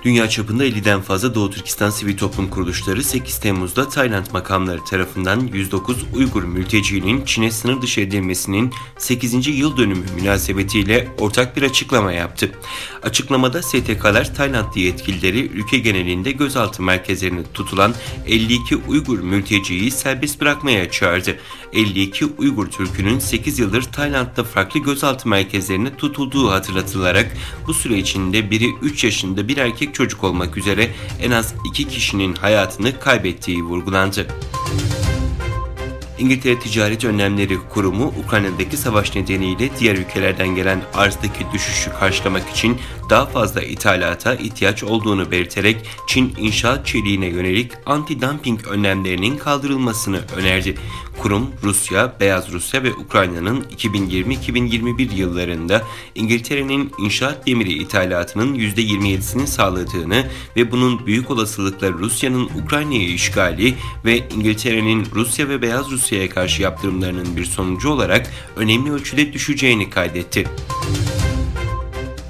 Dünya çapında 50'den fazla Doğu Türkistan sivil toplum kuruluşları 8 Temmuz'da Tayland makamları tarafından 109 Uygur mültecinin Çin'e sınır dışı edilmesinin 8. yıl dönümü münasebetiyle ortak bir açıklama yaptı. Açıklamada STK'lar Taylandlı yetkilileri ülke genelinde gözaltı merkezlerinde tutulan 52 Uygur mülteciyi serbest bırakmaya çağırdı. 52 Uygur Türk'ünün 8 yıldır Tayland'da farklı gözaltı merkezlerinde tutulduğu hatırlatılarak bu süre içinde biri 3 yaşında bir erkek çocuk olmak üzere en az 2 kişinin hayatını kaybettiği vurgulandı. İngiltere Ticaret Önlemleri Kurumu, Ukrayna'daki savaş nedeniyle diğer ülkelerden gelen arzdaki düşüşü karşılamak için daha fazla ithalata ihtiyaç olduğunu belirterek Çin inşaat çeliğine yönelik anti-dumping önlemlerinin kaldırılmasını önerdi. Kurum, Rusya, Beyaz Rusya ve Ukrayna'nın 2020-2021 yıllarında İngiltere'nin inşaat demiri ithalatının %27'sini sağladığını ve bunun büyük olasılıkla Rusya'nın Ukrayna'yı işgali ve İngiltere'nin Rusya ve Beyaz Rusya'ya karşı yaptırımlarının bir sonucu olarak önemli ölçüde düşeceğini kaydetti.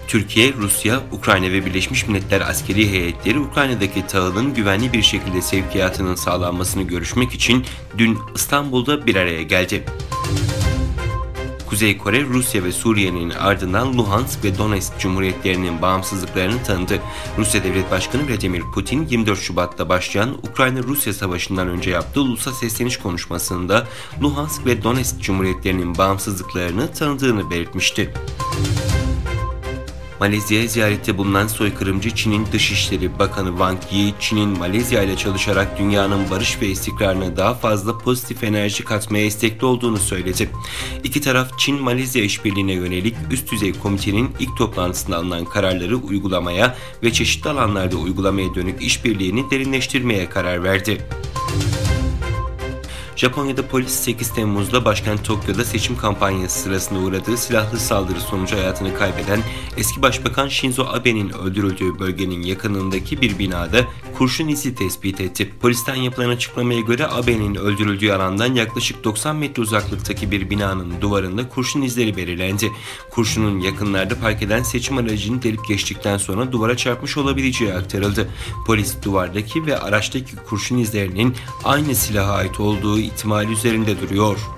Türkiye, Rusya, Ukrayna ve Birleşmiş Milletler askeri heyetleri Ukrayna'daki tahılın güvenli bir şekilde sevkiyatının sağlanmasını görüşmek için dün İstanbul'da bir araya geldi. Kuzey Kore, Rusya ve Suriye'nin ardından Luhansk ve Donetsk Cumhuriyetlerinin bağımsızlıklarını tanıdı. Rusya Devlet Başkanı Vladimir Putin, 24 Şubat'ta başlayan Ukrayna-Rusya Savaşı'ndan önce yaptığı ulusal sesleniş konuşmasında Luhansk ve Donetsk Cumhuriyetlerinin bağımsızlıklarını tanıdığını belirtmişti. Malezya'ya ziyarette bulunan soykırımcı Çin'in Dışişleri Bakanı Wang Yi, Çin'in Malezya ile çalışarak dünyanın barış ve istikrarına daha fazla pozitif enerji katmaya istekli olduğunu söyledi. İki taraf Çin-Malezya işbirliğine yönelik üst düzey komitenin ilk toplantısında alınan kararları uygulamaya ve çeşitli alanlarda uygulamaya dönük işbirliğini derinleştirmeye karar verdi. Japonya'da polis 8 Temmuz'da başkent Tokyo'da seçim kampanyası sırasında uğradığı silahlı saldırı sonucu hayatını kaybeden eski başbakan Shinzo Abe'nin öldürüldüğü bölgenin yakınındaki bir binada kurşun izi tespit etti. Polisten yapılan açıklamaya göre Abe'nin öldürüldüğü alandan yaklaşık 90 metre uzaklıktaki bir binanın duvarında kurşun izleri belirlendi. Kurşunun yakınlarda park eden seçim aracını delip geçtikten sonra duvara çarpmış olabileceği aktarıldı. Polis duvardaki ve araçtaki kurşun izlerinin aynı silaha ait olduğu ihtimali üzerinde duruyor.